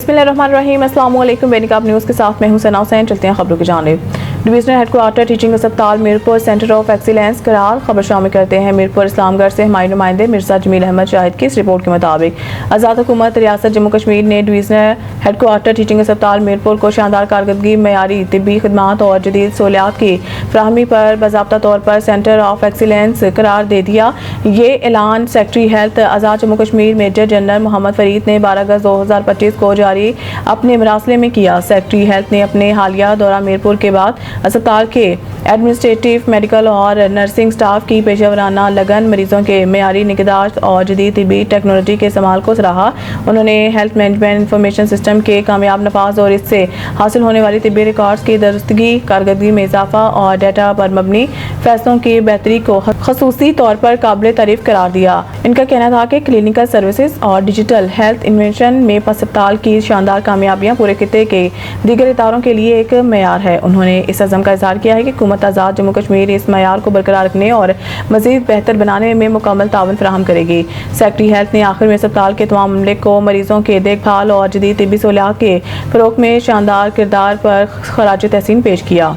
बिस्मिल्लाहिर्रहमानिर्रहीम। अस्सलाम वालेकुम। बेनिकाब न्यूज़ के साथ मैं हूं सना हुसैन। चलते हैं खबरों की जानिब। डिवीजनल हेडक्वार्टर टीचिंग अस्पताल मीरपुर सेंटर ऑफ एक्सीलेंस करार। खबर शामिल करते हैं मीरपुर इस्लामगढ़ से हमारे नुमाइंदे मिर्जा जमील अहमद शाहिद की इस रिपोर्ट के मुताबिक आज़ाद हुकूमत रियासत जम्मू कश्मीर ने डिवीजनल हेडक्वार्टर टीचिंग अस्पताल मीरपुर को शानदार कारकर्दगी, मयारी तिब्बी खदमात और जदीद सहूलियात की फराहमी पर बाज़ाब्ता तौर पर सेंटर ऑफ एक्सीलेंस करार दे दिया। ये ऐलान सेक्रेटरी हेल्थ आज़ाद जम्मू कश्मीर मेजर जनरल मोहम्मद फरीद ने 12 अगस्त 2025 को जारी अपने मरासले में किया। सेक्रेटरी हेल्थ ने अपने हालिया दौरा मीरपुर के बाद अस्पताल के एडमिनिस्ट्रेटिव, मेडिकल और नर्सिंग स्टाफ की पेशेवराना लगन, मरीजों के मेयारी निगहदाश्त और जदीद तिब्बी टेक्नोलॉजी के इस्तेमाल को सराहा। उन्होंने हेल्थ मैनेजमेंट इंफॉर्मेशन सिस्टम के कामयाब नफाज और इससे हासिल होने वाली तिब्बी रिकॉर्ड्स की दुरुस्तगी, कारकर्दगी में इजाफा और डाटा पर मबनी फैसलों की बेहतरी को खसूसी तौर पर काबिल तारीफ करार दिया। इनका कहना था कि क्लिनिकल सर्विसेज और डिजिटल हेल्थ इन्वेंशन में अस्पताल की शानदार कामयाबियां पूरे खित्ते के दीगर इदारों के लिए एक मयार है। उन्होंने इस अज़म का इज़हार किया है कि हुकूमत आज़ाद जम्मू कश्मीर इस मयार को बरकरार रखने और मज़ीद बेहतर बनाने में मुकम्मल ताउन फराहम करेगी। सेक्रेटरी हेल्थ ने आखिर में अस्पताल के तमाम अमले को मरीजों के देखभाल और जदीद तिब्बी सहूलियात के फ़रोग़ में शानदार किरदार पर खराज तहसीन पेश किया।